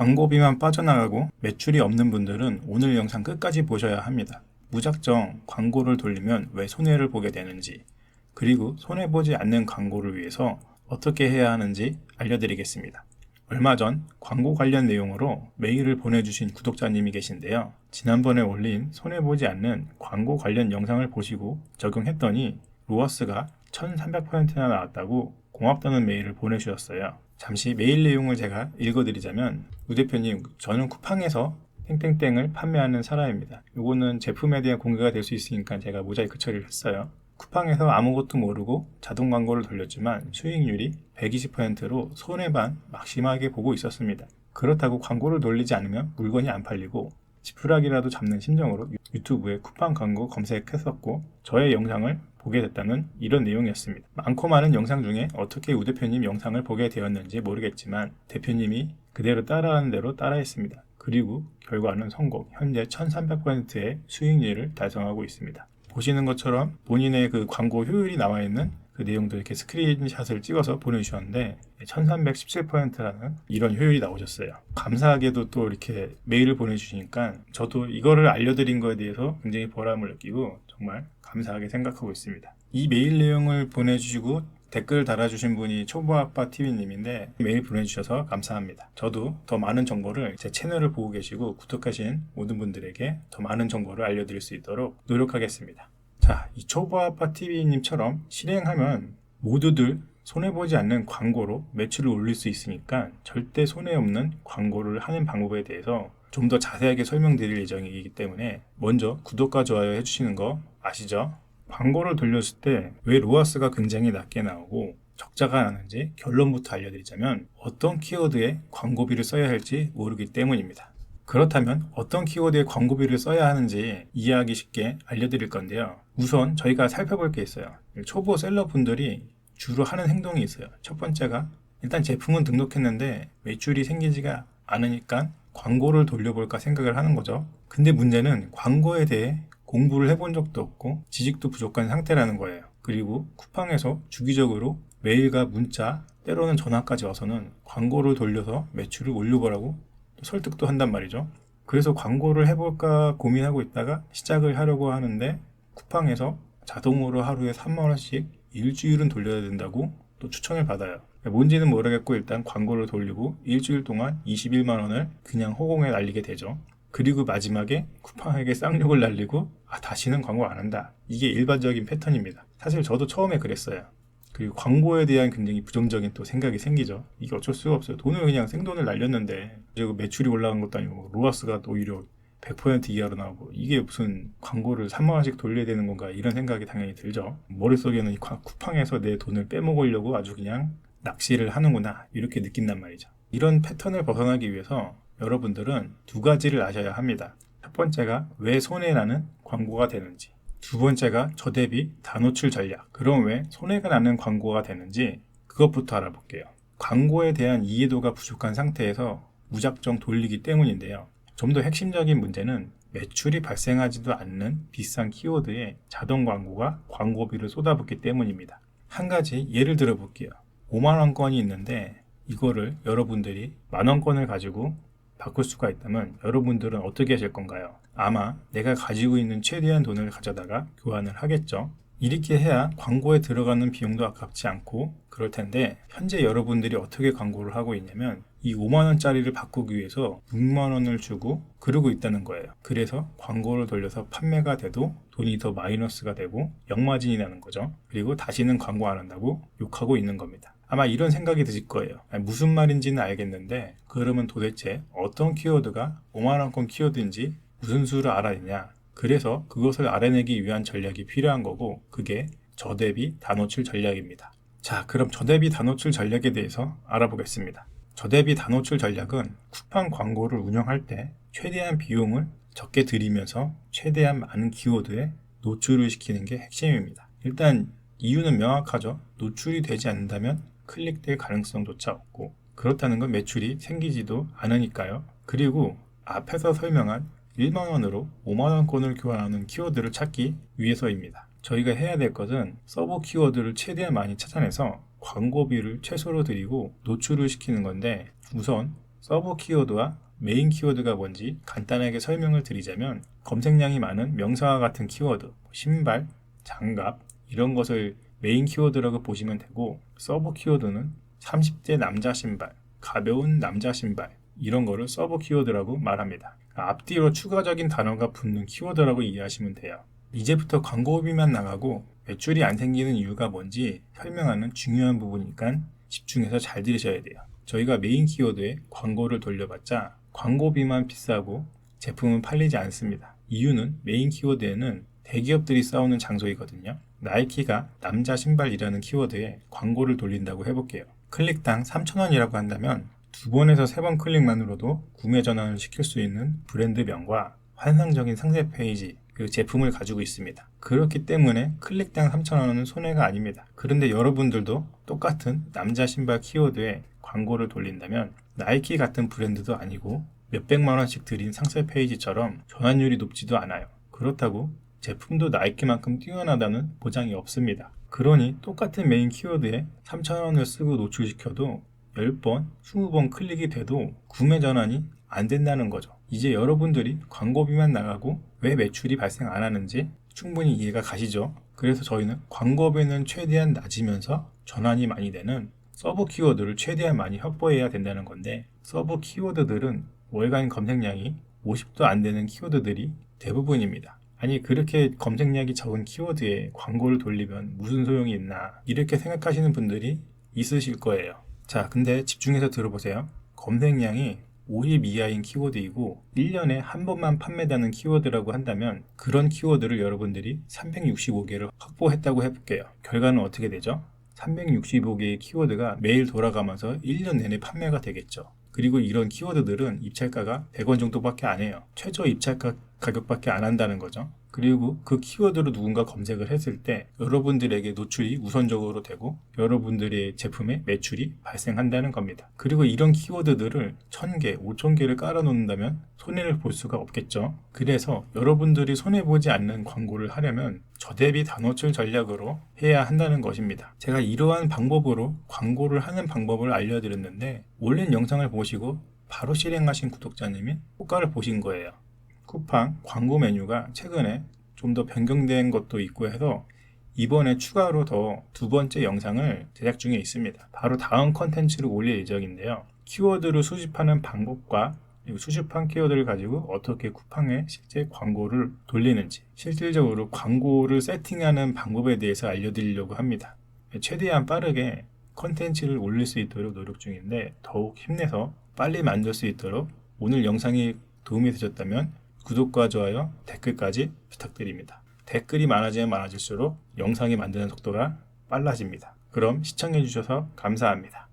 광고비만 빠져나가고 매출이 없는 분들은 오늘 영상 끝까지 보셔야 합니다. 무작정 광고를 돌리면 왜 손해를 보게 되는지, 그리고 손해보지 않는 광고를 위해서 어떻게 해야 하는지 알려드리겠습니다. 얼마 전 광고 관련 내용으로 메일을 보내주신 구독자님이 계신데요. 지난번에 올린 손해보지 않는 광고 관련 영상을 보시고 적용했더니 로아스가 1300%나 나왔다고 고맙다는 메일을 보내주셨어요. 잠시 메일 내용을 제가 읽어드리자면, 우 대표님, 저는 쿠팡에서 땡땡땡을 판매하는 사람입니다. 요거는 제품에 대한 공개가 될 수 있으니까 제가 모자이크 처리를 했어요. 쿠팡에서 아무것도 모르고 자동 광고를 돌렸지만 수익률이 120%로 손해반 막심하게 보고 있었습니다. 그렇다고 광고를 돌리지 않으면 물건이 안 팔리고 지푸라기라도 잡는 심정으로 유튜브에 쿠팡 광고 검색했었고 저의 영상을 보게 됐다는 이런 내용이었습니다. 많고 많은 영상 중에 어떻게 우 대표님 영상을 보게 되었는지 모르겠지만 대표님이 그대로 따라하는 대로 따라했습니다. 그리고 결과는 성공, 현재 1300%의 수익률을 달성하고 있습니다. 보시는 것처럼 본인의 그 광고 효율이 나와 있는 그 내용도 이렇게 스크린샷을 찍어서 보내주셨는데 1317%라는 이런 효율이 나오셨어요. 감사하게도 또 이렇게 메일을 보내주시니까 저도 이거를 알려드린 거에 대해서 굉장히 보람을 느끼고 정말 감사하게 생각하고 있습니다. 이 메일 내용을 보내주시고 댓글 달아주신 분이 초보아빠TV님인데 메일 보내주셔서 감사합니다. 저도 더 많은 정보를 제 채널을 보고 계시고 구독하신 모든 분들에게 더 많은 정보를 알려드릴 수 있도록 노력하겠습니다. 자, 이 초보아빠TV님처럼 실행하면 모두들 손해보지 않는 광고로 매출을 올릴 수 있으니까 절대 손해없는 광고를 하는 방법에 대해서 좀 더 자세하게 설명드릴 예정이기 때문에 먼저 구독과 좋아요 해주시는 거 아시죠? 광고를 돌렸을 때 왜 로아스가 굉장히 낮게 나오고 적자가 나는지 결론부터 알려드리자면 어떤 키워드에 광고비를 써야 할지 모르기 때문입니다. 그렇다면 어떤 키워드에 광고비를 써야 하는지 이해하기 쉽게 알려드릴 건데요. 우선 저희가 살펴볼 게 있어요. 초보 셀러분들이 주로 하는 행동이 있어요. 첫 번째가 일단 제품은 등록했는데 매출이 생기지가 않으니까 광고를 돌려볼까 생각을 하는 거죠. 근데 문제는 광고에 대해 공부를 해본 적도 없고 지식도 부족한 상태라는 거예요. 그리고 쿠팡에서 주기적으로 메일과 문자, 때로는 전화까지 와서는 광고를 돌려서 매출을 올려보라고 설득도 한단 말이죠. 그래서 광고를 해볼까 고민하고 있다가 시작을 하려고 하는데 쿠팡에서 자동으로 하루에 3만원씩 일주일은 돌려야 된다고 또 추천을 받아요. 뭔지는 모르겠고 일단 광고를 돌리고 일주일 동안 21만원을 그냥 허공에 날리게 되죠. 그리고 마지막에 쿠팡에게 쌍욕을 날리고 다시는 광고 안 한다. 이게 일반적인 패턴입니다. 사실 저도 처음에 그랬어요. 그리고 광고에 대한 굉장히 부정적인 또 생각이 생기죠. 이게 어쩔 수가 없어요. 돈을 그냥 생돈을 날렸는데 그리고 매출이 올라간 것도 아니고 로아스가 오히려 100% 이하로 나오고 이게 무슨 광고를 3만원씩 돌려야 되는 건가 이런 생각이 당연히 들죠. 머릿속에는 이 쿠팡에서 내 돈을 빼먹으려고 아주 그냥 낚시를 하는구나 이렇게 느낀단 말이죠. 이런 패턴을 벗어나기 위해서 여러분들은 두 가지를 아셔야 합니다. 첫 번째가 왜 손해나는 광고가 되는지, 두 번째가 저대비 다노출 전략. 그럼 왜 손해가 나는 광고가 되는지 그것부터 알아볼게요. 광고에 대한 이해도가 부족한 상태에서 무작정 돌리기 때문인데요. 좀 더 핵심적인 문제는 매출이 발생하지도 않는 비싼 키워드에 자동 광고가 광고비를 쏟아붓기 때문입니다. 한 가지 예를 들어 볼게요. 5만원권이 있는데 이거를 여러분들이 만원권을 가지고 바꿀 수가 있다면 여러분들은 어떻게 하실 건가요? 아마 내가 가지고 있는 최대한 돈을 가져다가 교환을 하겠죠. 이렇게 해야 광고에 들어가는 비용도 아깝지 않고 그럴 텐데 현재 여러분들이 어떻게 광고를 하고 있냐면 이 5만원짜리를 바꾸기 위해서 6만원을 주고 그러고 있다는 거예요. 그래서 광고를 돌려서 판매가 돼도 돈이 더 마이너스가 되고 역마진이 나는 거죠. 그리고 다시는 광고 안 한다고 욕하고 있는 겁니다. 아마 이런 생각이 드실 거예요. 무슨 말인지는 알겠는데 그러면 도대체 어떤 키워드가 5만원권 키워드인지 무슨 수를 알아내냐. 그래서 그것을 알아내기 위한 전략이 필요한 거고 그게 저대비 다노출 전략입니다. 자, 그럼 저대비 다노출 전략에 대해서 알아보겠습니다. 저대비 다노출 전략은 쿠팡 광고를 운영할 때 최대한 비용을 적게 들이면서 최대한 많은 키워드에 노출을 시키는 게 핵심입니다. 일단 이유는 명확하죠. 노출이 되지 않는다면 클릭될 가능성조차 없고 그렇다는 건 매출이 생기지도 않으니까요. 그리고 앞에서 설명한 1만원으로 5만원권을 교환하는 키워드를 찾기 위해서입니다. 저희가 해야 될 것은 서브 키워드를 최대한 많이 찾아내서 광고비를 최소로 들이고 노출을 시키는 건데 우선 서브 키워드와 메인 키워드가 뭔지 간단하게 설명을 드리자면 검색량이 많은 명사와 같은 키워드, 신발, 장갑 이런 것을 메인 키워드라고 보시면 되고 서브 키워드는 30대 남자 신발, 가벼운 남자 신발 이런 거를 서브 키워드라고 말합니다. 앞뒤로 추가적인 단어가 붙는 키워드라고 이해하시면 돼요. 이제부터 광고비만 나가고 매출이 안 생기는 이유가 뭔지 설명하는 중요한 부분이니까 집중해서 잘 들으셔야 돼요. 저희가 메인 키워드에 광고를 돌려봤자 광고비만 비싸고 제품은 팔리지 않습니다. 이유는 메인 키워드에는 대기업들이 싸우는 장소이거든요. 나이키가 남자 신발이라는 키워드에 광고를 돌린다고 해볼게요. 클릭당 3,000원이라고 한다면 2번에서 3번 클릭만으로도 구매 전환을 시킬 수 있는 브랜드명과 환상적인 상세 페이지, 그 제품을 가지고 있습니다. 그렇기 때문에 클릭당 3,000원은 손해가 아닙니다. 그런데 여러분들도 똑같은 남자 신발 키워드에 광고를 돌린다면 나이키 같은 브랜드도 아니고 몇백만 원씩 들인 상세 페이지처럼 전환율이 높지도 않아요. 그렇다고 제품도 나이키만큼 뛰어나다는 보장이 없습니다. 그러니 똑같은 메인 키워드에 3,000원을 쓰고 노출시켜도 10번, 20번 클릭이 돼도 구매 전환이 안 된다는 거죠. 이제 여러분들이 광고비만 나가고 왜 매출이 발생 안 하는지 충분히 이해가 가시죠? 그래서 저희는 광고비는 최대한 낮으면서 전환이 많이 되는 서브 키워드를 최대한 많이 확보해야 된다는 건데 서브 키워드들은 월간 검색량이 50도 안 되는 키워드들이 대부분입니다. 아니 그렇게 검색량이 적은 키워드에 광고를 돌리면 무슨 소용이 있나 이렇게 생각하시는 분들이 있으실 거예요. 자, 근데 집중해서 들어보세요. 검색량이 50 이하인 키워드이고 1년에 한 번만 판매되는 키워드라고 한다면 그런 키워드를 여러분들이 365개를 확보했다고 해볼게요. 결과는 어떻게 되죠? 365개의 키워드가 매일 돌아가면서 1년 내내 판매가 되겠죠. 그리고 이런 키워드들은 입찰가가 100원 정도밖에 안 해요. 최저 입찰가 가격밖에 안 한다는 거죠. 그리고 그 키워드로 누군가 검색을 했을 때 여러분들에게 노출이 우선적으로 되고 여러분들의 제품에 매출이 발생한다는 겁니다. 그리고 이런 키워드들을 1000개, 5000개를 깔아 놓는다면 손해를 볼 수가 없겠죠. 그래서 여러분들이 손해보지 않는 광고를 하려면 저대비 단호출 전략으로 해야 한다는 것입니다. 제가 이러한 방법으로 광고를 하는 방법을 알려드렸는데 올린 영상을 보시고 바로 실행하신 구독자님이 효과를 보신 거예요. 쿠팡 광고 메뉴가 최근에 좀 더 변경된 것도 있고 해서 이번에 추가로 더 2번째 영상을 제작 중에 있습니다. 바로 다음 컨텐츠를 올릴 예정인데요. 키워드를 수집하는 방법과 수집한 키워드를 가지고 어떻게 쿠팡에 실제 광고를 돌리는지 실질적으로 광고를 세팅하는 방법에 대해서 알려드리려고 합니다. 최대한 빠르게 컨텐츠를 올릴 수 있도록 노력 중인데 더욱 힘내서 빨리 만들 수 있도록 오늘 영상이 도움이 되셨다면 구독과 좋아요, 댓글까지 부탁드립니다. 댓글이 많아지면 많아질수록 영상이 만드는 속도가 빨라집니다. 그럼 시청해주셔서 감사합니다.